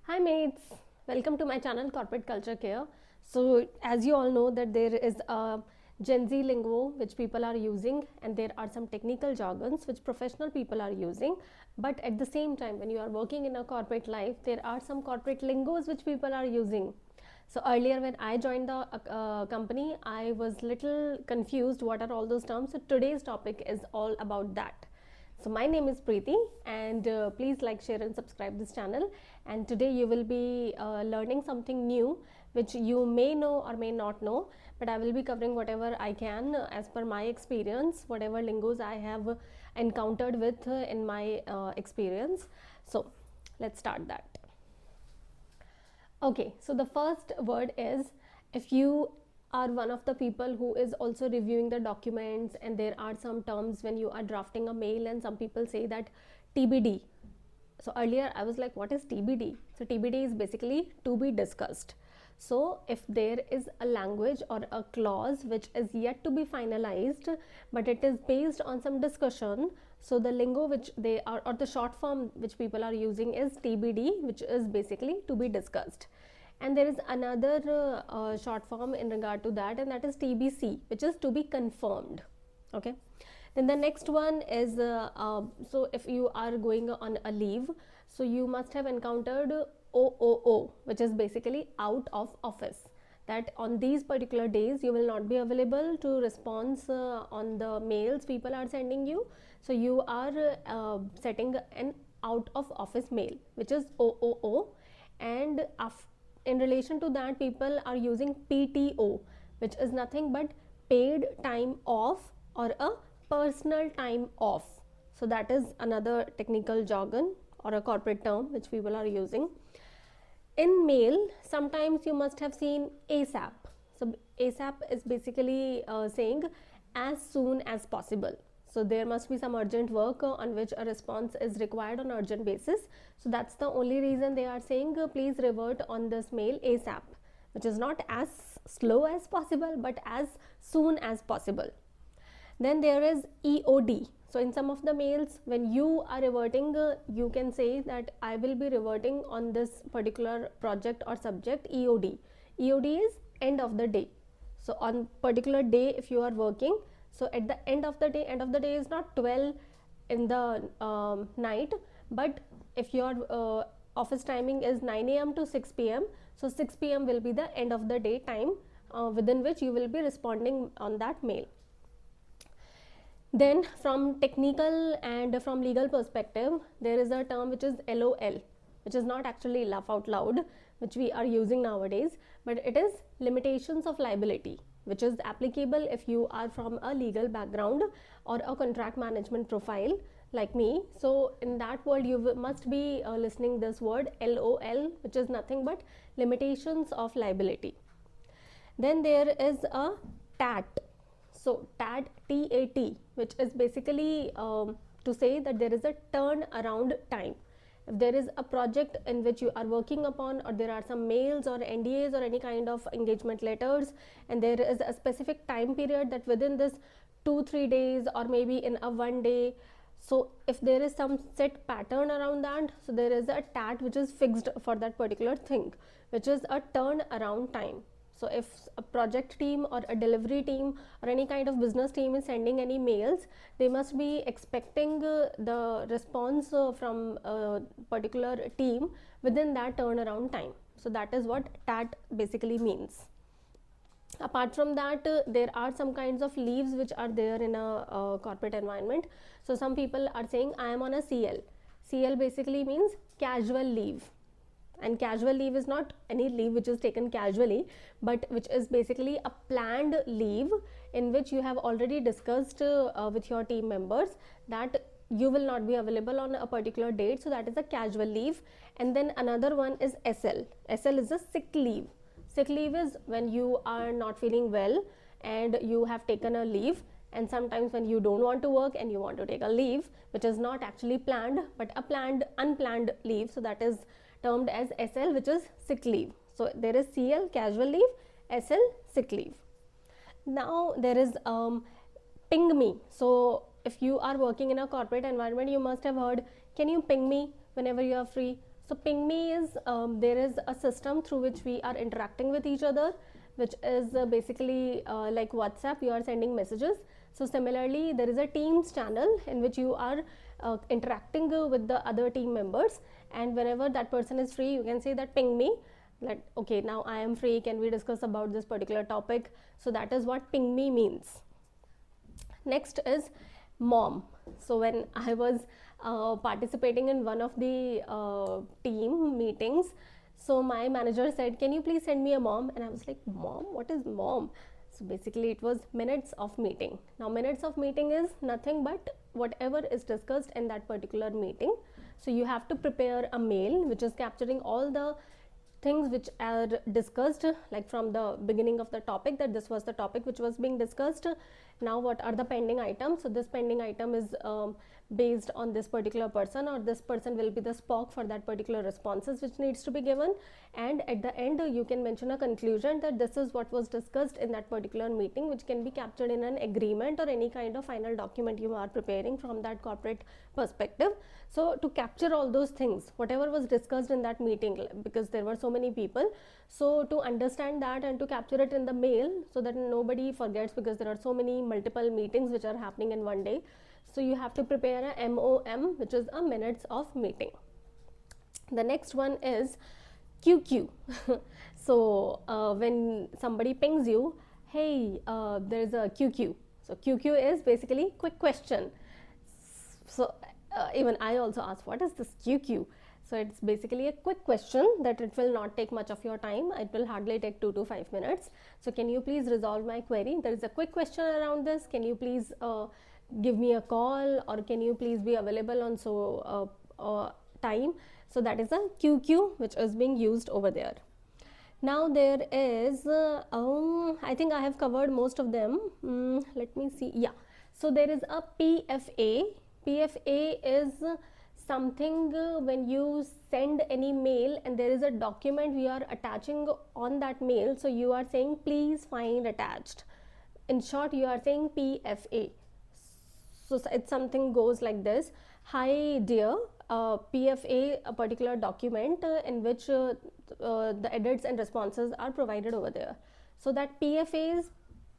Hi mates, welcome to my channel Corporate Culture Care. So as you all know that there is a Gen Z lingo which people are using, and there are some technical jargons which professional people are using, but at the same time when you are working in a corporate life there are some corporate lingos which people are using. So earlier when I joined the company, I was little confused what are all those terms. So today's topic is all about that. So my name is Preeti, and please like, share and subscribe this channel. And today you will be learning something new which you may know or may not know, but I will be covering whatever I can as per my experience, whatever lingos I have encountered with in my experience. So let's start that. Okay, so the first word is, if you are one of the people who is also reviewing the documents, and there are some terms when you are drafting a mail and some people say that TBD. So earlier I was like, what is TBD? So TBD is basically to be discussed. So if there is a language or a clause which is yet to be finalized, but it is based on some discussion, so the lingo which they are, or the short form which people are using, is TBD, which is basically to be discussed. And there is another short form in regard to that, and that is TBC, which is to be confirmed. Okay. Then the next one is so if you are going on a leave, so you must have encountered OOO, which is basically out of office, that on these particular days you will not be available to respond on the mails people are sending you. So you are setting an out of office mail, which is OOO. And in relation to that, people are using PTO, which is nothing but paid time off or a personal time off. So that is another technical jargon or a corporate term which people are using. In mail, sometimes you must have seen ASAP. So ASAP is basically saying as soon as possible. So there must be some urgent work on which a response is required on urgent basis. So that's the only reason they are saying please revert on this mail ASAP, which is not as slow as possible but as soon as possible. Then there is EOD. So in some of the mails, when you are reverting, you can say that I will be reverting on this particular project or subject, EOD. EOD is end of the day. So on particular day if you are working, so at the end of the day is not 12 in the night, but if your office timing is 9 a.m. to 6 p.m., so 6 p.m. will be the end of the day time within which you will be responding on that mail. Then from technical and from legal perspective, there is a term which is LOL, which is not actually laugh out loud, which we are using nowadays, but it is limitations of liability, which is applicable if you are from a legal background or a contract management profile like me. So in that world you must be listening this word LOL, which is nothing but limitations of liability. Then there is a TAT. So TAT, TAT, which is basically to say that there is a turnaround time. If there is a project in which you are working upon, or there are some mails or NDAs or any kind of engagement letters, and there is a specific time period that within this 2-3 days or maybe in a 1 day, so if there is some set pattern around that, so there is a TAT which is fixed for that particular thing, which is a turnaround time. So if a project team or a delivery team or any kind of business team is sending any mails, they must be expecting the response from a particular team within that turnaround time. So that is what TAT basically means. Apart from that, there are some kinds of leaves which are there in a corporate environment. So some people are saying I am on a CL. CL basically means casual leave, and casual leave is not any leave which is taken casually, but which is basically a planned leave in which you have already discussed with your team members that you will not be available on a particular date, so that is a casual leave. And then another one is SL. SL is a sick leave. Sick leave is when you are not feeling well and you have taken a leave, and sometimes when you don't want to work and you want to take a leave which is not actually planned but a planned unplanned leave, so that is termed as SL, which is sick leave. So there is CL, casual leave, SL, sick leave. Now there is ping me. So if you are working in a corporate environment, you must have heard, can you ping me whenever you are free? So ping me is, there is a system through which we are interacting with each other, which is basically like WhatsApp, you are sending messages. So similarly, there is a Teams channel in which you are interacting with the other team members, and whenever that person is free, you can say that ping me, like okay, now I am free, can we discuss about this particular topic. So that is what ping me means. Next is mom. So when I was participating in one of the team meetings, so my manager said, can you please send me a mom? And I was like, mom, what is mom? So basically it was minutes of meeting. Now minutes of meeting is nothing but whatever is discussed in that particular meeting. So you have to prepare a mail which is capturing all the things which are discussed, like from the beginning of the topic, that this was the topic which was being discussed. Now what are the pending items? So this pending item is based on this particular person, or this person will be the spock for that particular responses which needs to be given. And at the end you can mention a conclusion that this is what was discussed in that particular meeting, which can be captured in an agreement or any kind of final document you are preparing from that corporate perspective. So to capture all those things, whatever was discussed in that meeting, because there were so many people, so to understand that and to capture it in the mail so that nobody forgets, because there are so many multiple meetings which are happening in one day. So you have to prepare a MOM, which is a minutes of meeting. The next one is QQ. So when somebody pings you, hey, there is a QQ. So QQ is basically quick question. So even I also asked, what is this QQ? So it's basically a quick question that it will not take much of your time. It will hardly take 2 to 5 minutes. So can you please resolve my query? There is a quick question around this. Can you please give me a call, or can you please be available on so time? So that is a QQ which is being used over there. Now there is I think I have covered most of them. Let me see. Yeah, so there is a PFA. PFA is something when you send any mail and there is a document we are attaching on that mail, so you are saying please find attached. In short, you are saying PFA. So it's something goes like this: hi dear, PFA, a particular document in which the edits and responses are provided over there. So that PFA is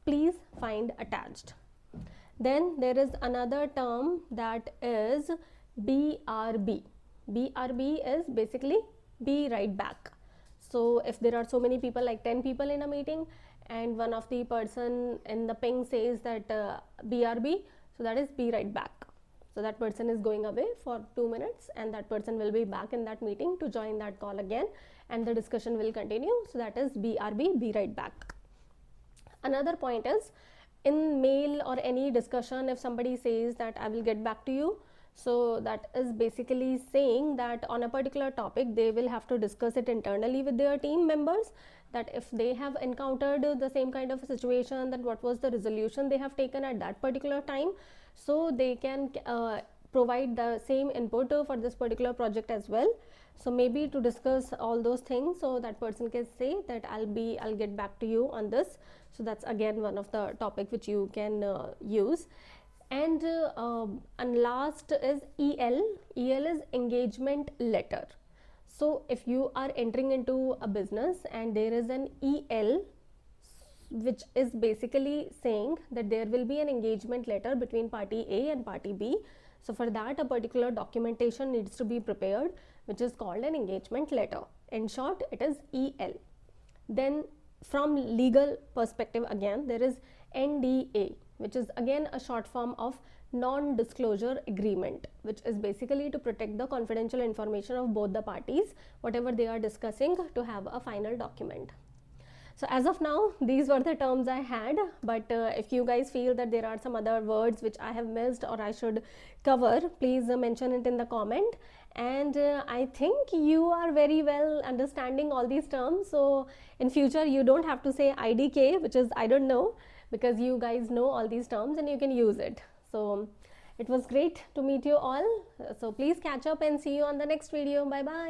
please find attached. Then there is another term that is BRB. BRB is basically be right back. So if there are so many people, like 10 people in a meeting, and one of the person in the ping says that BRB, so that is be right back. So that person is going away for 2 minutes, and that person will be back in that meeting to join that call again, and the discussion will continue. So that is BRB, be right back. Another point is, in mail or any discussion, if somebody says that I will get back to you, so that is basically saying that on a particular topic they will have to discuss it internally with their team members, that if they have encountered the same kind of a situation, that what was the resolution they have taken at that particular time, so they can provide the same input for this particular project as well. So maybe to discuss all those things, so that person can say that I'll get back to you on this. So that's again one of the topic which you can use. And last is EL. EL is engagement letter. So if you are entering into a business and there is an EL, which is basically saying that there will be an engagement letter between party A and party B. So for that, a particular documentation needs to be prepared, which is called an engagement letter. In short, it is EL. Then from legal perspective, again there is NDA, which is again a short form of non-disclosure agreement, which is basically to protect the confidential information of both the parties, whatever they are discussing, to have a final document. So as of now, these were the terms I had, but if you guys feel that there are some other words which I have missed or I should cover, please mention it in the comment. And I think you are very well understanding all these terms, so in future you don't have to say IDK, which is I don't know, because you guys know all these terms and you can use it. So it was great to meet you all. So please catch up and see you on the next video. Bye bye.